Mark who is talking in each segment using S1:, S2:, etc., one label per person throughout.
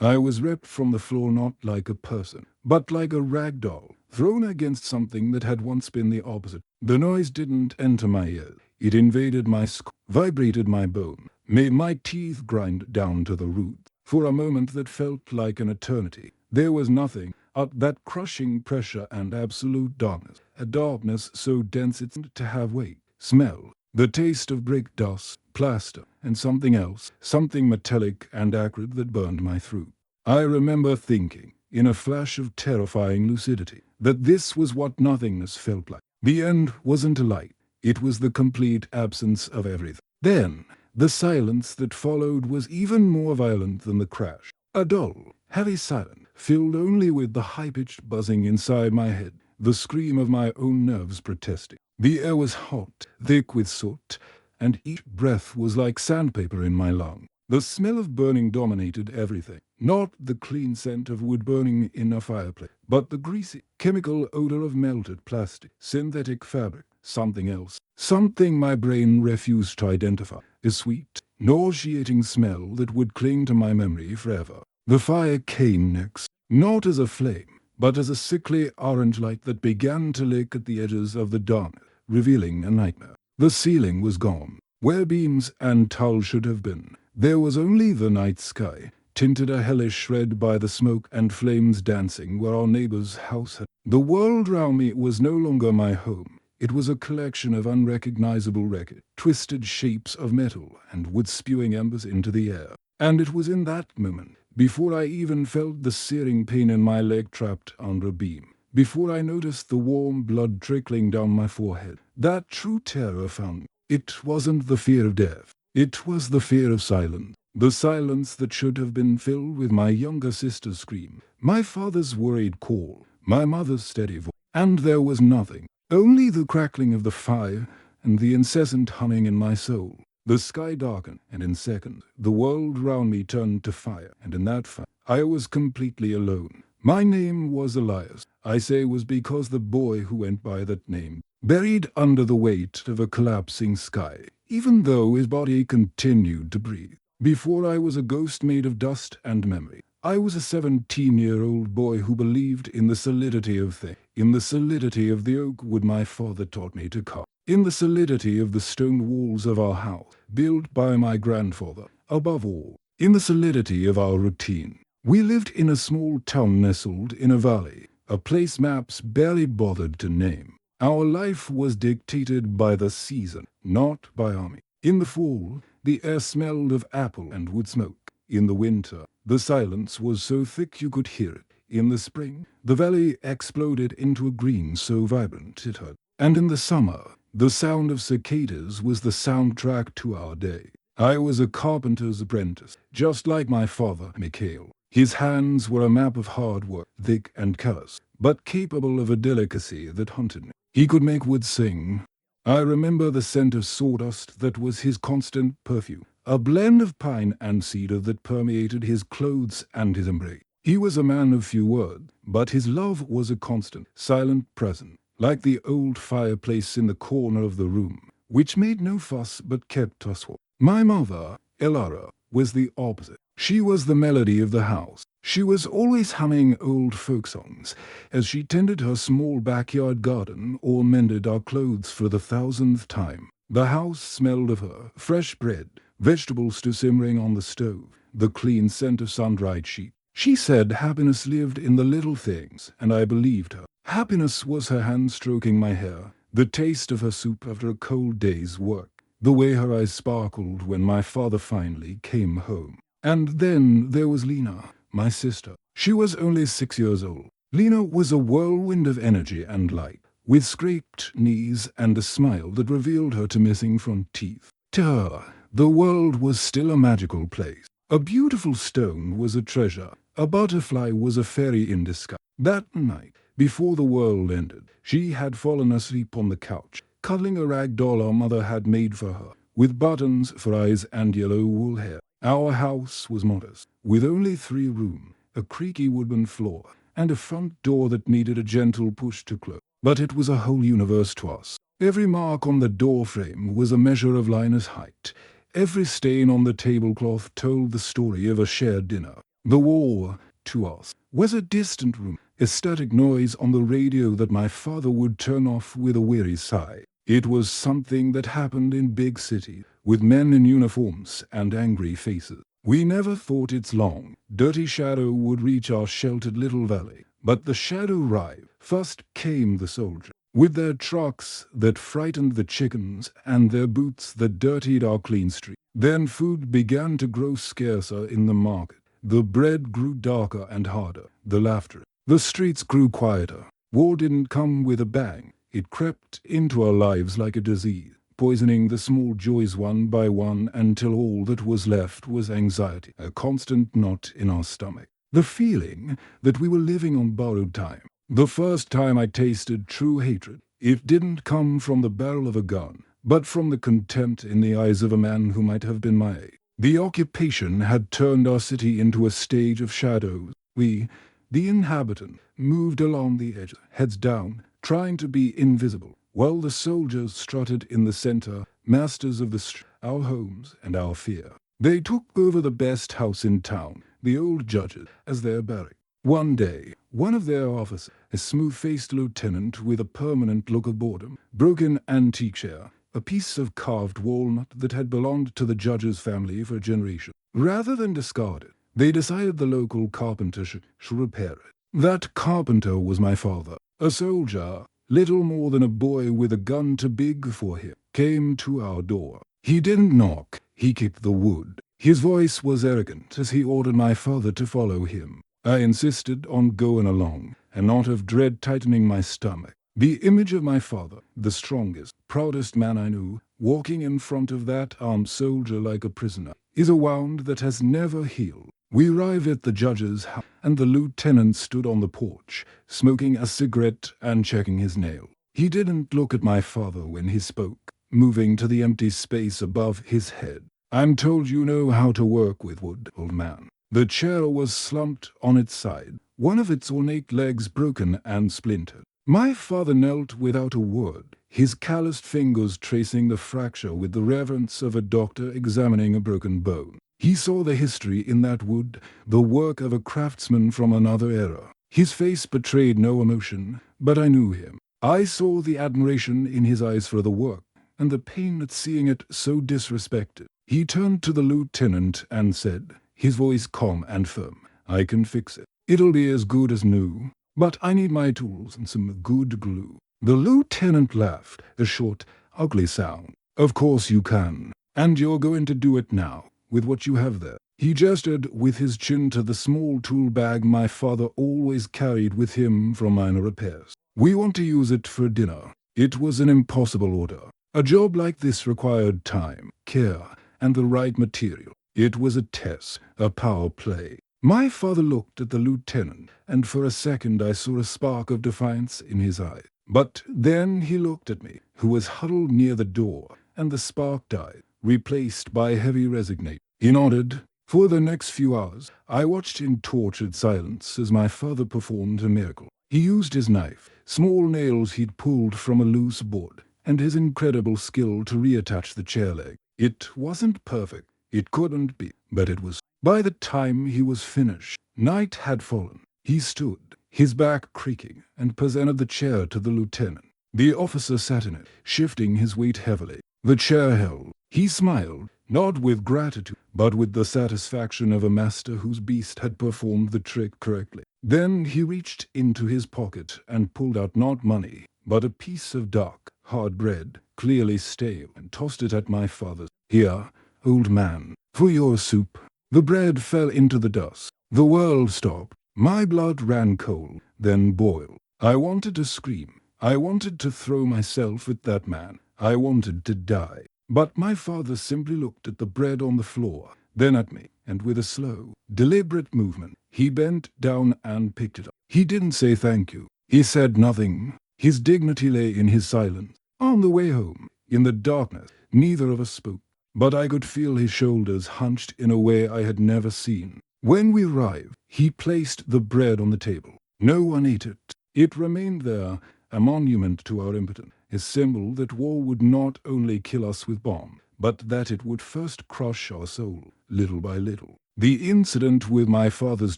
S1: I was ripped from the floor not like a person, but like a rag doll, thrown against something that had once been the opposite. The noise didn't enter my ears. It invaded my skull, vibrated my bone, made my teeth grind down to the roots. For a moment that felt like an eternity, there was nothing but that crushing pressure and absolute darkness, a darkness so dense it seemed to have weight, smell, the taste of brick dust, plaster, and something else, something metallic and acrid that burned my throat. I remember thinking, in a flash of terrifying lucidity, that this was what nothingness felt like. The end wasn't a light, it was the complete absence of everything. Then, the silence that followed was even more violent than the crash. A dull, heavy silence, filled only with the high-pitched buzzing inside my head, the scream of my own nerves protesting. The air was hot, thick with soot, and each breath was like sandpaper in my lungs. The smell of burning dominated everything. Not the clean scent of wood burning in a fireplace, but the greasy, chemical odor of melted plastic, synthetic fabric, something else. Something my brain refused to identify. A sweet, nauseating smell that would cling to my memory forever. The fire came next, not as a flame, but as a sickly orange light that began to lick at the edges of the darkness, revealing a nightmare. The ceiling was gone. Where beams and tulle should have been, there was only the night sky, tinted a hellish red by the smoke and flames dancing where our neighbor's house had. The world round me was no longer my home. It was a collection of unrecognizable wreckage, twisted shapes of metal and wood spewing embers into the air. And it was in that moment, before I even felt the searing pain in my leg trapped under a beam, before I noticed the warm blood trickling down my forehead, that true terror found me. It wasn't the fear of death. It was the fear of silence. The silence that should have been filled with my younger sister's scream, my father's worried call, my mother's steady voice. And there was nothing. Only the crackling of the fire and the incessant humming in my soul. The sky darkened, and in seconds, the world round me turned to fire, and in that fire, I was completely alone. My name was Elias. I say was because the boy who went by that name, buried under the weight of a collapsing sky, even though his body continued to breathe. Before I was a ghost made of dust and memory. I was a 17-year-old boy who believed in the solidity of things, in the solidity of the oak wood my father taught me to carve, in the solidity of the stone walls of our house, built by my grandfather, above all, in the solidity of our routine. We lived in a small town nestled in a valley, a place maps barely bothered to name. Our life was dictated by the season, not by army. In the fall, the air smelled of apple and wood smoke. In the winter, the silence was so thick you could hear it. In the spring, the valley exploded into a green so vibrant it hurt. And in the summer, the sound of cicadas was the soundtrack to our day. I was a carpenter's apprentice, just like my father, Mikhail. His hands were a map of hard work, thick and callous, but capable of a delicacy that haunted me. He could make wood sing. I remember the scent of sawdust that was his constant perfume, a blend of pine and cedar that permeated his clothes and his embrace. He was a man of few words, but his love was a constant, silent presence, like the old fireplace in the corner of the room, which made no fuss but kept us warm. My mother, Elara, was the opposite. She was the melody of the house. She was always humming old folk songs as she tended her small backyard garden or mended our clothes for the 1000th time. The house smelled of her, fresh bread, vegetables to simmering on the stove, the clean scent of sun-dried sheep. She said happiness lived in the little things, and I believed her. Happiness was her hand stroking my hair, the taste of her soup after a cold day's work, the way her eyes sparkled when my father finally came home. And then there was Lena, my sister. She was only 6 years old. Lena was a whirlwind of energy and light, with scraped knees and a smile that revealed her to missing front teeth. To her, the world was still a magical place. A beautiful stone was a treasure. A butterfly was a fairy in disguise. That night, before the world ended, she had fallen asleep on the couch, cuddling a rag doll our mother had made for her, with buttons for eyes and yellow wool hair. Our house was modest, with only 3 rooms, a creaky wooden floor, and a front door that needed a gentle push to close. But it was a whole universe to us. Every mark on the door frame was a measure of Lina's height. Every stain on the tablecloth told the story of a shared dinner. The war, to us, was a distant room, a static noise on the radio that my father would turn off with a weary sigh. It was something that happened in big cities, with men in uniforms and angry faces. We never thought its long, dirty shadow would reach our sheltered little valley. But the shadow arrived. First came the soldiers, with their trucks that frightened the chickens and their boots that dirtied our clean street. Then food began to grow scarcer in the market. The bread grew darker and harder, the laughter. The streets grew quieter. War didn't come with a bang. It crept into our lives like a disease, poisoning the small joys one by one until all that was left was anxiety, a constant knot in our stomach. The feeling that we were living on borrowed time. The first time I tasted true hatred, it didn't come from the barrel of a gun, but from the contempt in the eyes of a man who might have been my age. The occupation had turned our city into a stage of shadows. We, the inhabitants, moved along the edge, heads down, trying to be invisible, while the soldiers strutted in the center, masters of the street, our homes and our fear. They took over the best house in town, the old judges, as their barrack. One day, one of their officers, a smooth-faced lieutenant with a permanent look of boredom, broke an antique chair, a piece of carved walnut that had belonged to the judge's family for generations. Rather than discard it, they decided the local carpenter should repair it. That carpenter was my father. A soldier, little more than a boy with a gun too big for him, came to our door. He didn't knock, he kicked the wood. His voice was arrogant as he ordered my father to follow him. I insisted on going along, a knot of dread tightening my stomach. The image of my father, the strongest, proudest man I knew, walking in front of that armed soldier like a prisoner, is a wound that has never healed. We arrived at the judge's house, and the lieutenant stood on the porch, smoking a cigarette and checking his nail. He didn't look at my father when he spoke, moving to the empty space above his head. "I'm told you know how to work with wood, old man." The chair was slumped on its side, one of its ornate legs broken and splintered. My father knelt without a word, his calloused fingers tracing the fracture with the reverence of a doctor examining a broken bone. He saw the history in that wood, the work of a craftsman from another era. His face betrayed no emotion, but I knew him. I saw the admiration in his eyes for the work, and the pain at seeing it so disrespected. He turned to the lieutenant and said, his voice calm and firm, "I can fix it. It'll be as good as new. But I need my tools and some good glue." The lieutenant laughed, a short, ugly sound. "Of course you can. And you're going to do it now, with what you have there." He gestured with his chin to the small tool bag my father always carried with him for minor repairs. "We want to use it for dinner." It was an impossible order. A job like this required time, care, and the right material. It was a test, a power play. My father looked at the lieutenant, and for a second I saw a spark of defiance in his eye. But then he looked at me, who was huddled near the door, and the spark died, replaced by heavy resignation. He nodded. For the next few hours, I watched in tortured silence as my father performed a miracle. He used his knife, small nails he'd pulled from a loose board, and his incredible skill to reattach the chair leg. It wasn't perfect. It couldn't be, but it was. By the time he was finished, night had fallen. He stood, his back creaking, and presented the chair to the lieutenant. The officer sat in it, shifting his weight heavily. The chair held. He smiled, not with gratitude, but with the satisfaction of a master whose beast had performed the trick correctly. Then he reached into his pocket and pulled out not money, but a piece of dark, hard bread, clearly stale, and tossed it at my father. "Here, old man, for your soup." The bread fell into the dust. The world stopped. My blood ran cold, then boiled. I wanted to scream. I wanted to throw myself at that man. I wanted to die. But my father simply looked at the bread on the floor, then at me, and with a slow, deliberate movement, he bent down and picked it up. He didn't say thank you. He said nothing. His dignity lay in his silence. On the way home, in the darkness, neither of us spoke. But I could feel his shoulders hunched in a way I had never seen. When we arrived, he placed the bread on the table. No one ate it. It remained there, a monument to our impotence, a symbol that war would not only kill us with bombs, but that it would first crush our soul, little by little. The incident with my father's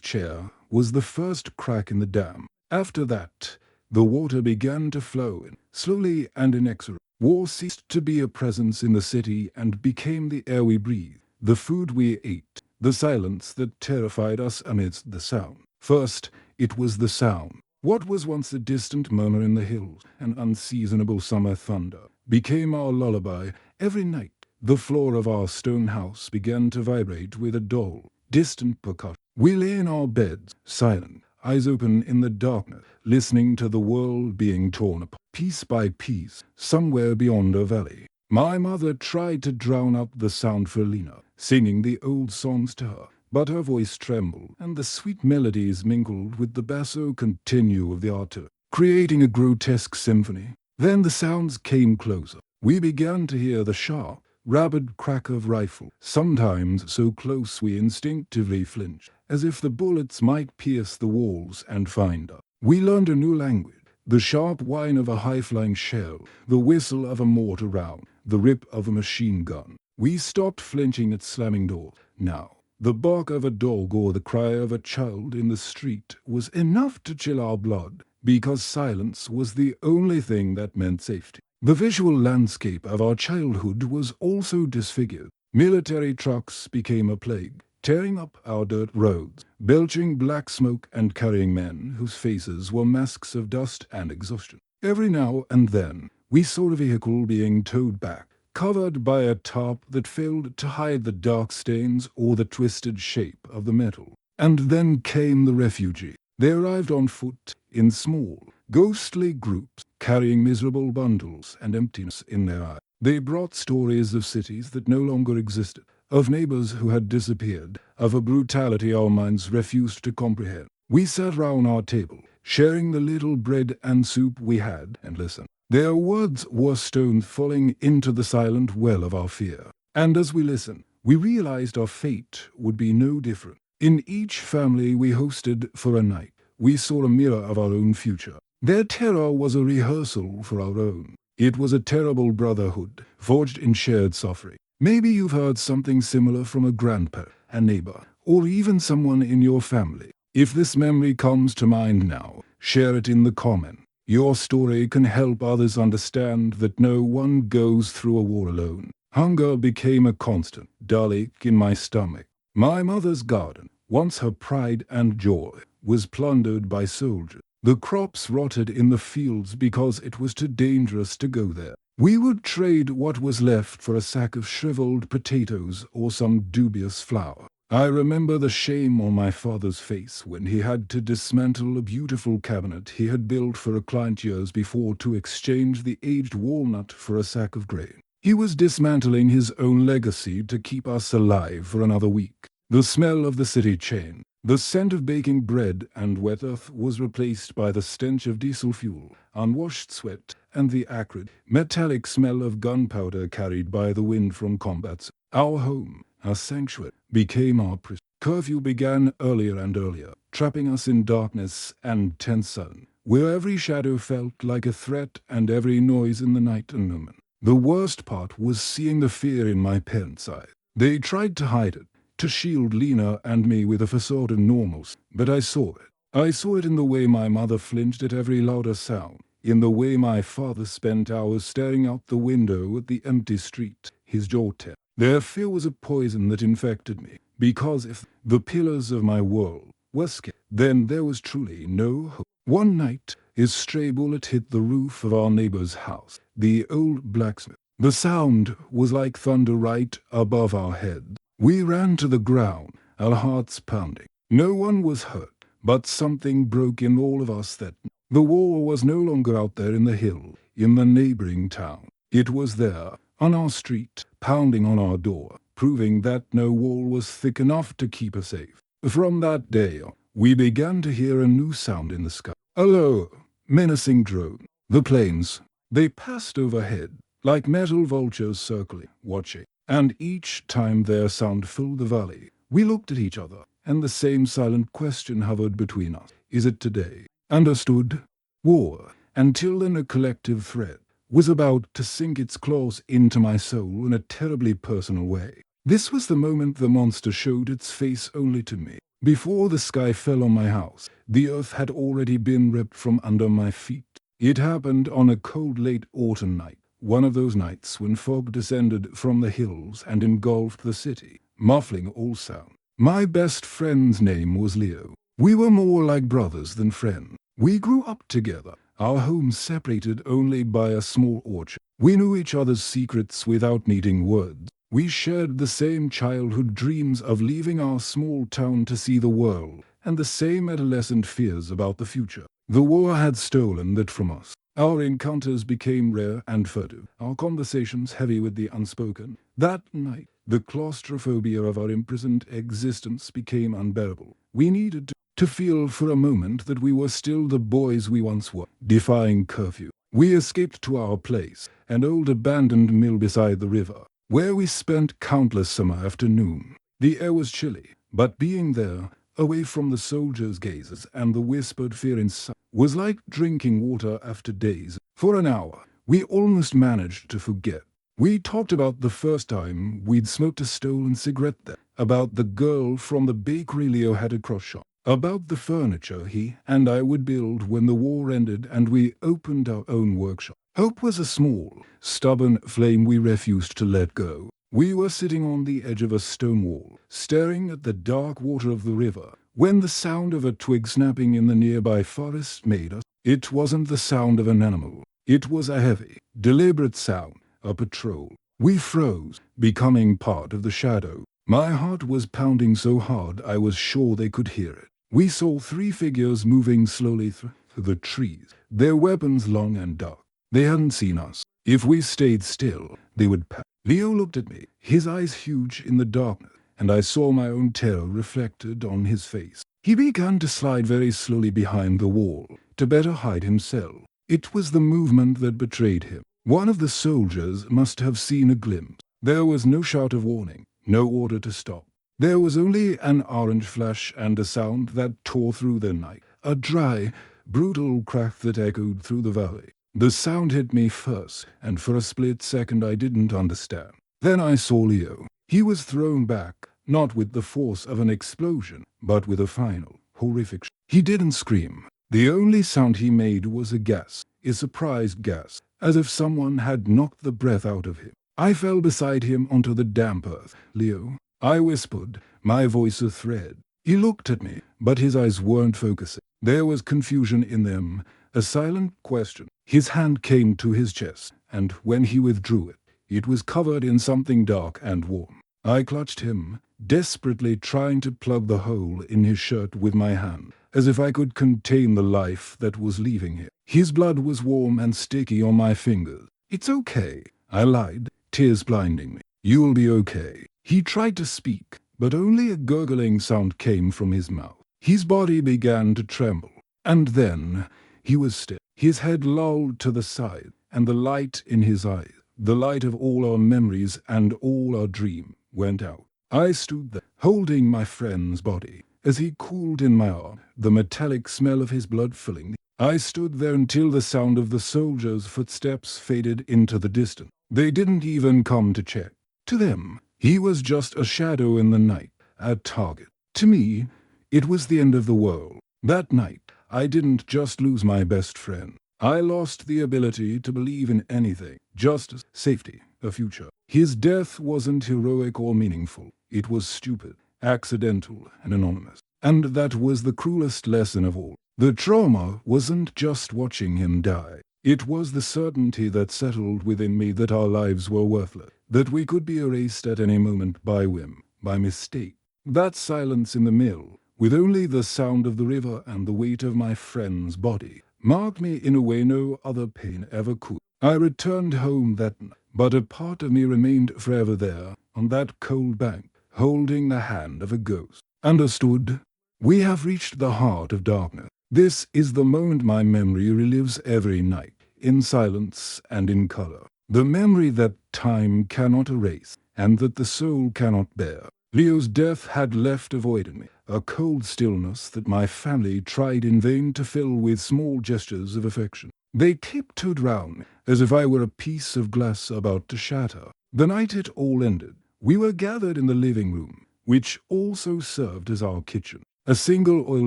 S1: chair was the first crack in the dam. After that, the water began to flow in, slowly and inexorably. War ceased to be a presence in the city and became the air we breathed, the food we ate, the silence that terrified us amidst the sound. First, it was the sound. What was once a distant murmur in the hills, an unseasonable summer thunder, became our lullaby. Every night, the floor of our stone house began to vibrate with a dull, distant percussion. We lay in our beds, silent, eyes open in the darkness, listening to the world being torn apart, piece by piece, somewhere beyond a valley. My mother tried to drown out the sound for Lena, singing the old songs to her, but her voice trembled, and the sweet melodies mingled with the basso continuo of the artillery, creating a grotesque symphony. Then the sounds came closer. We began to hear the sharp, rapid crack of rifle, sometimes so close we instinctively flinched, as if the bullets might pierce the walls and find us. We learned a new language, the sharp whine of a high-flying shell, the whistle of a mortar round, the rip of a machine gun. We stopped flinching at slamming doors. Now, the bark of a dog or the cry of a child in the street was enough to chill our blood, because silence was the only thing that meant safety. The visual landscape of our childhood was also disfigured. Military trucks became a plague, tearing up our dirt roads, belching black smoke and carrying men whose faces were masks of dust and exhaustion. Every now and then, we saw a vehicle being towed back, covered by a tarp that failed to hide the dark stains or the twisted shape of the metal. And then came the refugee. They arrived on foot, in small, ghostly groups, carrying miserable bundles and emptiness in their eyes. They brought stories of cities that no longer existed, of neighbors who had disappeared, of a brutality our minds refused to comprehend. We sat round our table, sharing the little bread and soup we had, and listened. Their words were stones falling into the silent well of our fear. And as we listened, we realized our fate would be no different. In each family we hosted for a night, we saw a mirror of our own future. Their terror was a rehearsal for our own. It was a terrible brotherhood, forged in shared suffering. Maybe you've heard something similar from a grandparent, a neighbor, or even someone in your family. If this memory comes to mind now, share it in the comment. Your story can help others understand that no one goes through a war alone. Hunger became a constant, dull ache in my stomach. My mother's garden, once her pride and joy, was plundered by soldiers. The crops rotted in the fields because it was too dangerous to go there. We would trade what was left for a sack of shriveled potatoes or some dubious flour. I remember the shame on my father's face when he had to dismantle a beautiful cabinet he had built for a client years before to exchange the aged walnut for a sack of grain. He was dismantling his own legacy to keep us alive for another week. The smell of the city changed. The scent of baking bread and wet earth was replaced by the stench of diesel fuel, unwashed sweat, and the acrid, metallic smell of gunpowder carried by the wind from combats. Our home, our sanctuary, became our prison. Curfew began earlier and earlier, trapping us in darkness and tense sun, where every shadow felt like a threat and every noise in the night a omen. The worst part was seeing the fear in my parents' eyes. They tried to hide it, to shield Lena and me with a facade of normalcy, but I saw it. I saw it in the way my mother flinched at every louder sound, in the way my father spent hours staring out the window at the empty street, his jaw tense. Their fear was a poison that infected me, because if the pillars of my world were scared, then there was truly no hope. One night, a stray bullet hit the roof of our neighbor's house, the old blacksmith. The sound was like thunder right above our heads. We ran to the ground, our hearts pounding. No one was hurt, but something broke in all of us that the war was no longer out there in the hill, in the neighboring town. It was there, on our street, pounding on our door, proving that no wall was thick enough to keep us safe. From that day on, we began to hear a new sound in the sky. A low, menacing drone. The planes, they passed overhead, like metal vultures circling, watching. And each time their sound filled the valley, we looked at each other, and the same silent question hovered between us. Is it today? Understood? War, until then a collective threat, was about to sink its claws into my soul in a terribly personal way. This was the moment the monster showed its face only to me. Before the sky fell on my house, the earth had already been ripped from under my feet. It happened on a cold late autumn night, one of those nights when fog descended from the hills and engulfed the city, muffling all sound. My best friend's name was Leo. We were more like brothers than friends. We grew up together, our homes separated only by a small orchard. We knew each other's secrets without needing words. We shared the same childhood dreams of leaving our small town to see the world, and the same adolescent fears about the future. The war had stolen that from us. Our encounters became rare and furtive, our conversations heavy with the unspoken. That night, the claustrophobia of our imprisoned existence became unbearable. We needed to feel for a moment that we were still the boys we once were, defying curfew. We escaped to our place, an old abandoned mill beside the river, where we spent countless summer afternoons. The air was chilly, but being there, away from the soldiers' gazes and the whispered fear inside, was like drinking water after days. For an hour, we almost managed to forget. We talked about the first time we'd smoked a stolen cigarette there, about the girl from the bakery Leo had across shop, about the furniture he and I would build when the war ended and we opened our own workshop. Hope was a small, stubborn flame we refused to let go. We were sitting on the edge of a stone wall, staring at the dark water of the river, when the sound of a twig snapping in the nearby forest made us. It wasn't the sound of an animal. It was a heavy, deliberate sound, a patrol. We froze, becoming part of the shadow. My heart was pounding so hard I was sure they could hear it. We saw 3 figures moving slowly through the trees, their weapons long and dark. They hadn't seen us. If we stayed still, they would pass. Leo looked at me, his eyes huge in the darkness, and I saw my own terror reflected on his face. He began to slide very slowly behind the wall, to better hide himself. It was the movement that betrayed him. One of the soldiers must have seen a glimpse. There was no shout of warning, no order to stop. There was only an orange flash and a sound that tore through the night, a dry, brutal crack that echoed through the valley. The sound hit me first, and for a split second I didn't understand. Then I saw Leo. He was thrown back, not with the force of an explosion, but with a final, horrific shock. He didn't scream. The only sound he made was a gasp, a surprised gasp, as if someone had knocked the breath out of him. I fell beside him onto the damp earth. "Leo," I whispered, my voice a thread. He looked at me, but his eyes weren't focusing. There was confusion in them, a silent question. His hand came to his chest, and when he withdrew it, it was covered in something dark and warm. I clutched him, desperately trying to plug the hole in his shirt with my hand, as if I could contain the life that was leaving him. His blood was warm and sticky on my fingers. "It's okay," I lied, tears blinding me. "You'll be okay." He tried to speak, but only a gurgling sound came from his mouth. His body began to tremble, and then he was still. His head lolled to the side, and the light in his eyes, the light of all our memories and all our dreams, went out. I stood there, holding my friend's body, as he cooled in my arm, the metallic smell of his blood filling me. I stood there until the sound of the soldiers' footsteps faded into the distance. They didn't even come to check. To them, he was just a shadow in the night, a target. To me, it was the end of the world. That night, I didn't just lose my best friend. I lost the ability to believe in anything, justice, safety, a future. His death wasn't heroic or meaningful. It was stupid, accidental, and anonymous. And that was the cruelest lesson of all. The trauma wasn't just watching him die. It was the certainty that settled within me that our lives were worthless, that we could be erased at any moment by whim, by mistake. That silence in the mill, with only the sound of the river and the weight of my friend's body, marked me in a way no other pain ever could. I returned home that night, but a part of me remained forever there, on that cold bank, holding the hand of a ghost. Understood? We have reached the heart of darkness. This is the moment my memory relives every night, in silence and in color. The memory that time cannot erase, and that the soul cannot bear. Leo's death had left a void in me, a cold stillness that my family tried in vain to fill with small gestures of affection. They tiptoed round me, as if I were a piece of glass about to shatter. The night it all ended, We were gathered in the living room, which also served as our kitchen. A single oil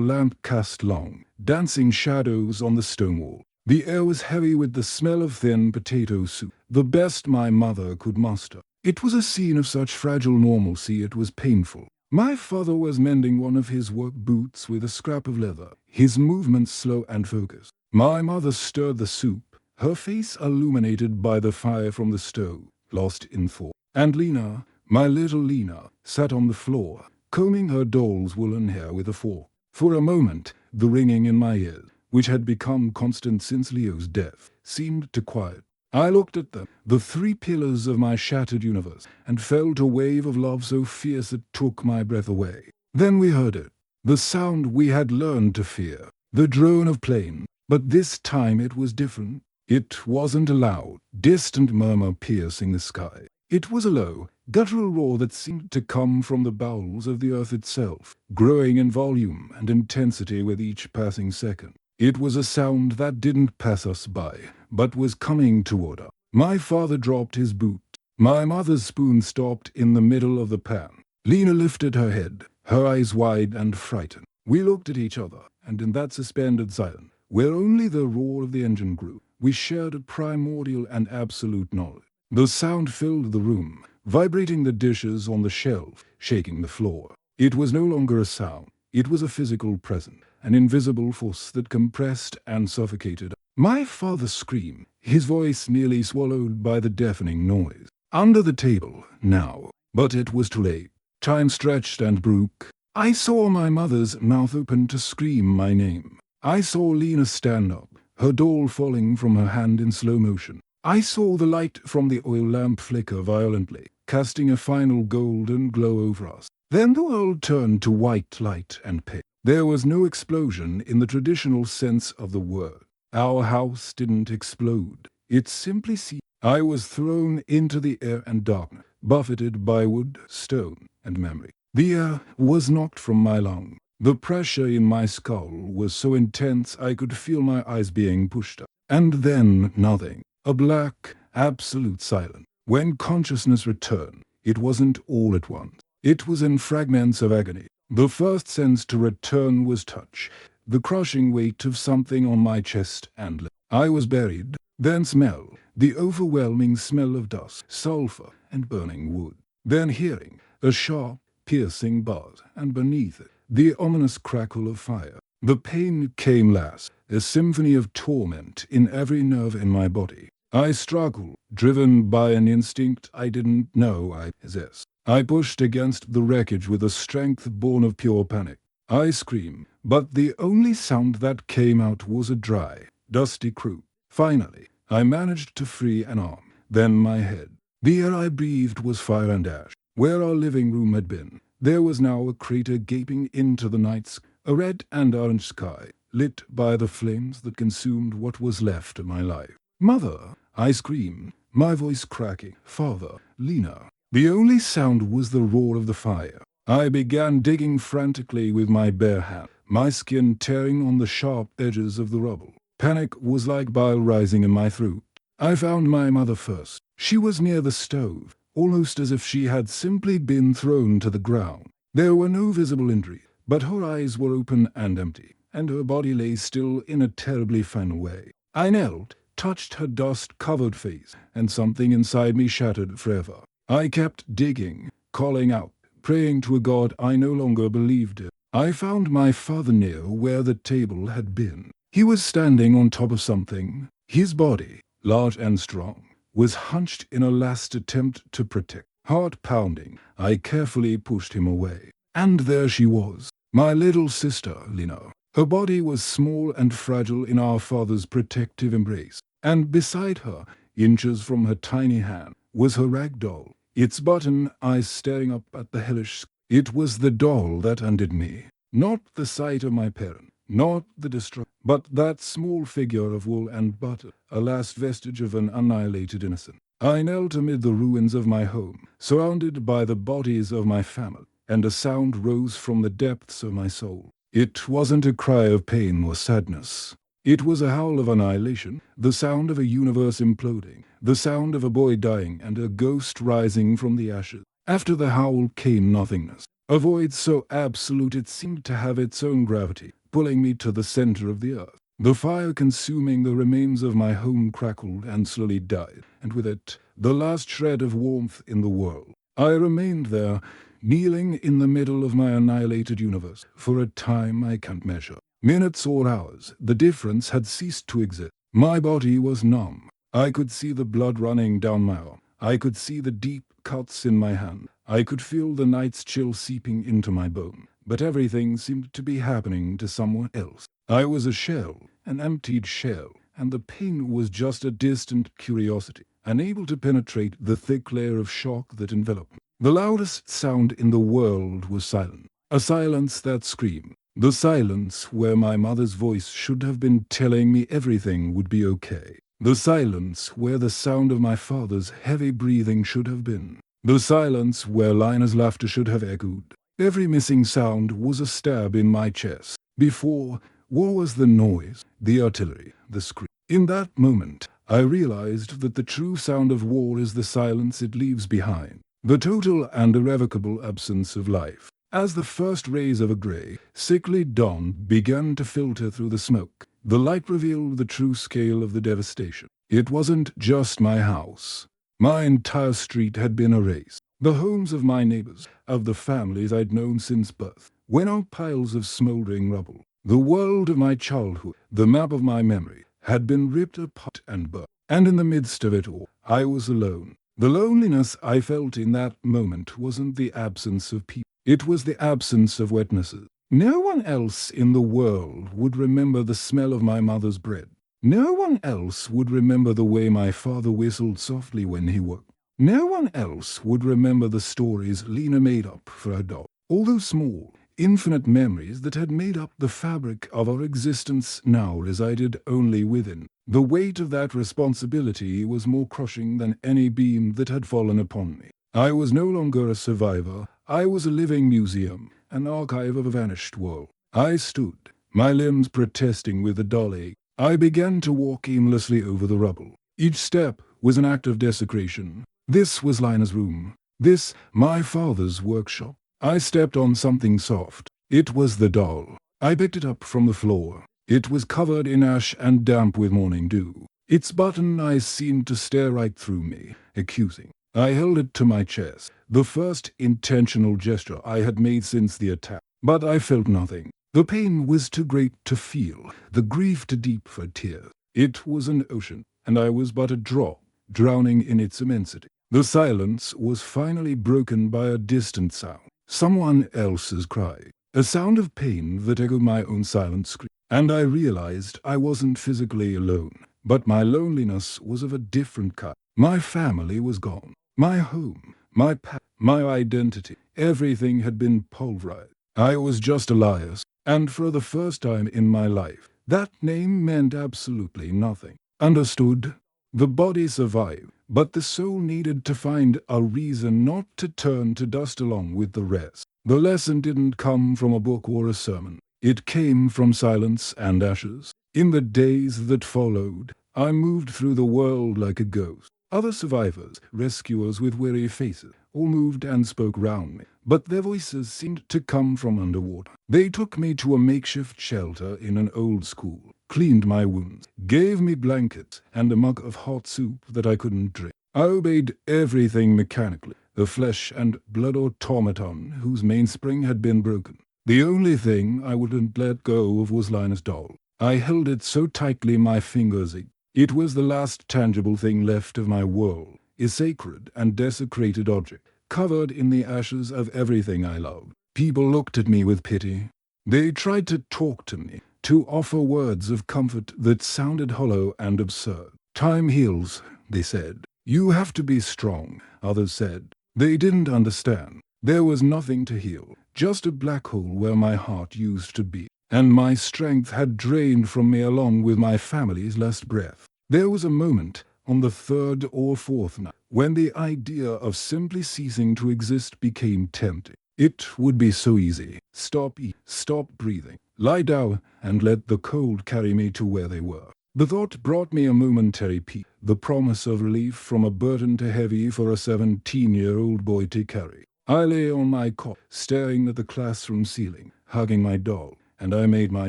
S1: lamp cast long, dancing shadows on the stone wall. The air was heavy with the smell of thin potato soup, the best my mother could muster. It was a scene of such fragile normalcy it was painful. My father was mending one of his work boots with a scrap of leather, his movements slow and focused. My mother stirred the soup, her face illuminated by the fire from the stove, lost in thought. And Lena, my little Lena, sat on the floor, combing her doll's woolen hair with a fork. For a moment, the ringing in my ears, which had become constant since Leo's death, seemed to quiet. I looked at them, the three pillars of my shattered universe, and felt a wave of love so fierce it took my breath away. Then we heard it, the sound we had learned to fear, the drone of plane. But this time it was different. It wasn't a loud, distant murmur piercing the sky. It was a low, guttural roar that seemed to come from the bowels of the earth itself, growing in volume and intensity with each passing second. It was a sound that didn't pass us by, but was coming toward us. My father dropped his boot. My mother's spoon stopped in the middle of the pan. Lena lifted her head, her eyes wide and frightened. We looked at each other, and in that suspended silence, where only the roar of the engine grew, we shared a primordial and absolute knowledge. The sound filled the room, vibrating the dishes on the shelf, shaking the floor. It was no longer a sound. It was a physical presence, an invisible force that compressed and suffocated. My father screamed, his voice nearly swallowed by the deafening noise. Under the table, now. But it was too late. Time stretched and broke. I saw my mother's mouth open to scream my name. I saw Lena stand up, her doll falling from her hand in slow motion. I saw the light from the oil lamp flicker violently, casting a final golden glow over us. Then the world turned to white light and pale. There was no explosion in the traditional sense of the word. Our house didn't explode. It simply seemed. I was thrown into the air and darkness, buffeted by wood, stone, and memory. The air was knocked from my lungs. The pressure in my skull was so intense I could feel my eyes being pushed up. And then nothing. A black, absolute silence. When consciousness returned, it wasn't all at once. It was in fragments of agony. The first sense to return was touch, the crushing weight of something on my chest and lip. I was buried, then smell, the overwhelming smell of dust, sulfur, and burning wood. Then hearing, a sharp, piercing buzz, and beneath it, the ominous crackle of fire. The pain came last, a symphony of torment in every nerve in my body. I struggled, driven by an instinct I didn't know I possessed. I pushed against the wreckage with a strength born of pure panic. I screamed, but the only sound that came out was a dry, dusty croak. Finally, I managed to free an arm, then my head. The air I breathed was fire and ash. Where our living room had been, there was now a crater gaping into the night sky, a red and orange sky, lit by the flames that consumed what was left of my life. "Mother!" I screamed, my voice cracking. "Father!" "Lena!" The only sound was the roar of the fire. I began digging frantically with my bare hand, my skin tearing on the sharp edges of the rubble. Panic was like bile rising in my throat. I found my mother first. She was near the stove, almost as if she had simply been thrown to the ground. There were no visible injuries, but her eyes were open and empty, and her body lay still in a terribly final way. I knelt, touched her dust-covered face, and something inside me shattered forever. I kept digging, calling out, praying to a God I no longer believed in. I found my father near where the table had been. He was standing on top of something. His body, large and strong, was hunched in a last attempt to protect. Heart pounding, I carefully pushed him away. And there she was, my little sister, Lena. Her body was small and fragile in our father's protective embrace. And beside her, inches from her tiny hand, was her rag doll, its button eyes staring up at the hellish sky. It was the doll that undid me. Not the sight of my parent, not the destruction, but that small figure of wool and butter, a last vestige of an annihilated innocence. I knelt amid the ruins of my home, surrounded by the bodies of my family, and a sound rose from the depths of my soul. It wasn't a cry of pain or sadness. It was a howl of annihilation, the sound of a universe imploding, the sound of a boy dying and a ghost rising from the ashes. After the howl came nothingness. A void so absolute it seemed to have its own gravity, pulling me to the center of the earth. The fire consuming the remains of my home crackled and slowly died, and with it, the last shred of warmth in the world. I remained there, kneeling in the middle of my annihilated universe, for a time I can't measure. Minutes or hours, the difference had ceased to exist. My body was numb. I could see the blood running down my arm. I could see the deep cuts in my hand. I could feel the night's chill seeping into my bone. But everything seemed to be happening to someone else. I was a shell, an emptied shell, and the pain was just a distant curiosity, unable to penetrate the thick layer of shock that enveloped me. The loudest sound in the world was silence. A silence that screamed. The silence where my mother's voice should have been telling me everything would be okay. The silence where the sound of my father's heavy breathing should have been. The silence where Lina's laughter should have echoed. Every missing sound was a stab in my chest. Before, what was the noise, the artillery, the scream? In that moment, I realized that the true sound of war is the silence it leaves behind. The total and irrevocable absence of life. As the first rays of a grey, sickly dawn began to filter through the smoke, the light revealed the true scale of the devastation. It wasn't just my house. My entire street had been erased. The homes of my neighbors, of the families I'd known since birth, went on piles of smoldering rubble. The world of my childhood, the map of my memory, had been ripped apart and burnt. And in the midst of it all, I was alone. The loneliness I felt in that moment wasn't the absence of people. It was the absence of witnesses. No one else in the world would remember the smell of my mother's bread. No one else would remember the way my father whistled softly when he woke. No one else would remember the stories Lena made up for her dog. All those small, infinite memories that had made up the fabric of our existence now resided only within. The weight of that responsibility was more crushing than any beam that had fallen upon me. I was no longer a survivor. I was a living museum, an archive of a vanished world. I stood, my limbs protesting with a dull ache. I began to walk aimlessly over the rubble. Each step was an act of desecration. This was Lina's room. This, my father's workshop. I stepped on something soft. It was the doll. I picked it up from the floor. It was covered in ash and damp with morning dew. Its button eyes seemed to stare right through me, accusing. I held it to my chest, the first intentional gesture I had made since the attack. But I felt nothing. The pain was too great to feel, the grief too deep for tears. It was an ocean, and I was but a drop, drowning in its immensity. The silence was finally broken by a distant sound. Someone else's cry. A sound of pain that echoed my own silent scream. And I realized I wasn't physically alone, but my loneliness was of a different kind. My family was gone. My home, my past, my identity, everything had been pulverized. I was just Elias, and for the first time in my life, that name meant absolutely nothing. Understood? The body survived, but the soul needed to find a reason not to turn to dust along with the rest. The lesson didn't come from a book or a sermon. It came from silence and ashes. In the days that followed, I moved through the world like a ghost. Other survivors, rescuers with weary faces, all moved and spoke round me, but their voices seemed to come from underwater. They took me to a makeshift shelter in an old school, cleaned my wounds, gave me blankets and a mug of hot soup that I couldn't drink. I obeyed everything mechanically, the flesh and blood automaton whose mainspring had been broken. The only thing I wouldn't let go of was Lina's doll. I held it so tightly my fingers ached. It was the last tangible thing left of my world, a sacred and desecrated object, covered in the ashes of everything I loved. People looked at me with pity. They tried to talk to me, to offer words of comfort that sounded hollow and absurd. Time heals, they said. You have to be strong, others said. They didn't understand. There was nothing to heal, just a black hole where my heart used to be. And my strength had drained from me along with my family's last breath. There was a moment, on the third or fourth night, when the idea of simply ceasing to exist became tempting. It would be so easy. Stop eating, stop breathing, lie down and let the cold carry me to where they were. The thought brought me a momentary peace, the promise of relief from a burden too heavy for a 17-year-old boy to carry. I lay on my cot, staring at the classroom ceiling, hugging my doll, and I made my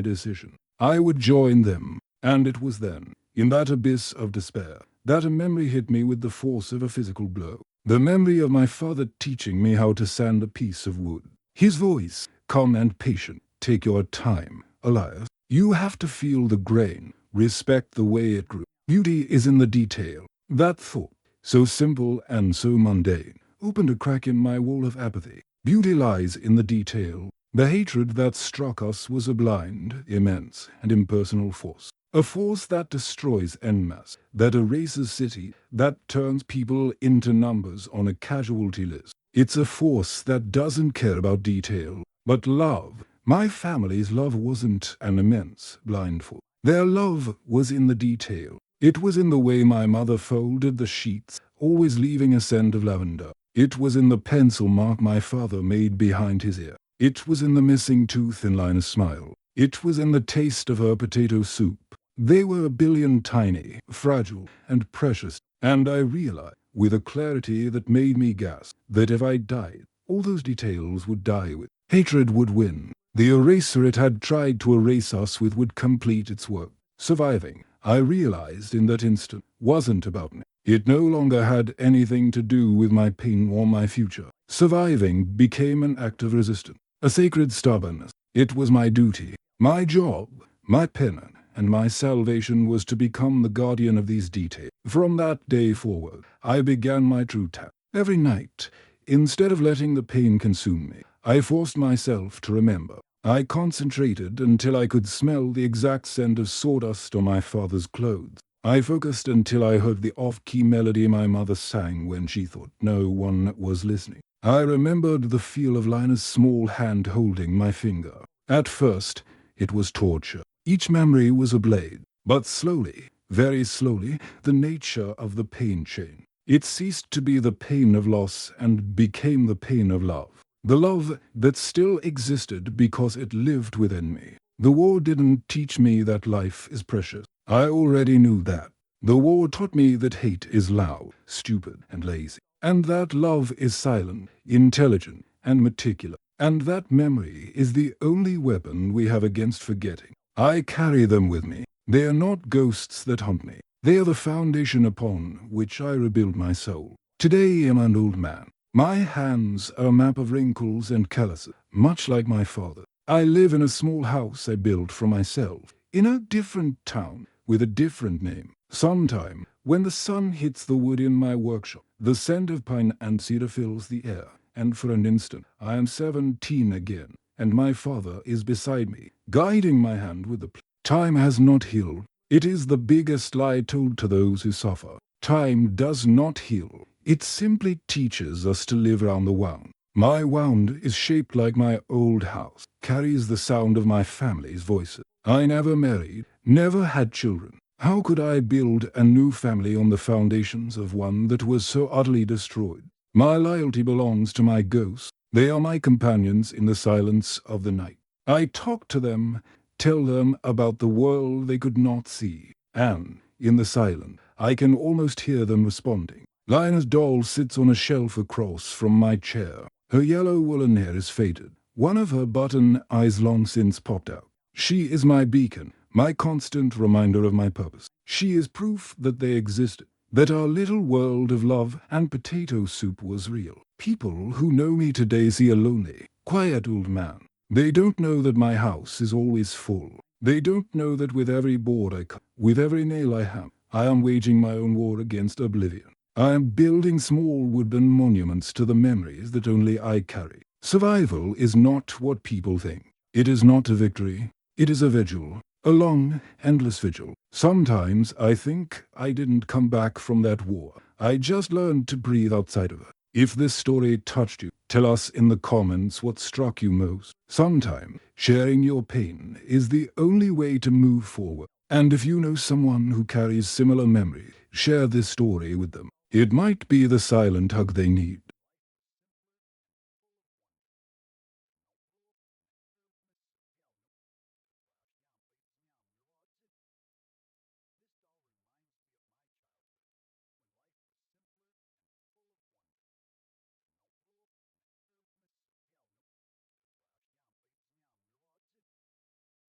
S1: decision. I would join them, and it was then, in that abyss of despair, that a memory hit me with the force of a physical blow. The memory of my father teaching me how to sand a piece of wood. His voice, calm and patient. Take your time, Elias. You have to feel the grain, respect the way it grew. Beauty is in the detail. That thought, so simple and so mundane, opened a crack in my wall of apathy. Beauty lies in the detail. The hatred that struck us was a blind, immense, and impersonal force. A force that destroys en masse, that erases city, that turns people into numbers on a casualty list. It's a force that doesn't care about detail, but love. My family's love wasn't an immense, blind force. Their love was in the detail. It was in the way my mother folded the sheets, always leaving a scent of lavender. It was in the pencil mark my father made behind his ear. It was in the missing tooth in Lina's smile. It was in the taste of her potato soup. They were a billion tiny, fragile, and precious, and I realized, with a clarity that made me gasp, that if I died, all those details would die with. Hatred would win. The eraser it had tried to erase us with would complete its work. Surviving, I realized in that instant, wasn't about me. It no longer had anything to do with my pain or my future. Surviving became an act of resistance, a sacred stubbornness. It was my duty, my job, my penance, and my salvation was to become the guardian of these details. From that day forward, I began my true task. Every night, instead of letting the pain consume me, I forced myself to remember. I concentrated until I could smell the exact scent of sawdust on my father's clothes. I focused until I heard the off-key melody my mother sang when she thought no one was listening. I remembered the feel of Lina's small hand holding my finger. At first, it was torture. Each memory was a blade. But slowly, very slowly, the nature of the pain changed. It ceased to be the pain of loss and became the pain of love. The love that still existed because it lived within me. The war didn't teach me that life is precious. I already knew that. The war taught me that hate is loud, stupid, and lazy, and that love is silent, intelligent, and meticulous, and that memory is the only weapon we have against forgetting. I carry them with me. They are not ghosts that haunt me. They are the foundation upon which I rebuild my soul. Today I am an old man. My hands are a map of wrinkles and calluses, much like my father. I live in a small house I built for myself, in a different town, with a different name. Sometime, when the sun hits the wood in my workshop, the scent of pine and cedar fills the air, and for an instant I am 17 again, and my father is beside me, guiding my hand with the Time has not healed. It is the biggest lie told to those who suffer. Time does not heal. It simply teaches us to live round the wound. My wound is shaped like my old house, carries the sound of my family's voices. I never married, never had children. How could I build a new family on the foundations of one that was so utterly destroyed? My loyalty belongs to my ghosts. They are my companions in the silence of the night. I talk to them, tell them about the world they could not see, and, in the silence, I can almost hear them responding. Lina's doll sits on a shelf across from my chair. Her yellow woolen hair is faded. One of her button eyes long since popped out. She is my beacon, my constant reminder of my purpose. She is proof that they existed, that our little world of love and potato soup was real. People who know me today see a lonely, quiet old man. They don't know that my house is always full. They don't know that with every board I cut, with every nail I hammer, I am waging my own war against oblivion. I am building small wooden monuments to the memories that only I carry. Survival is not what people think. It is not a victory. It is a vigil. A long, endless vigil. Sometimes I think I didn't come back from that war. I just learned to breathe outside of it. If this story touched you, tell us in the comments what struck you most. Sometimes sharing your pain is the only way to move forward. And if you know someone who carries similar memory, share this story with them. It might be the silent hug they need.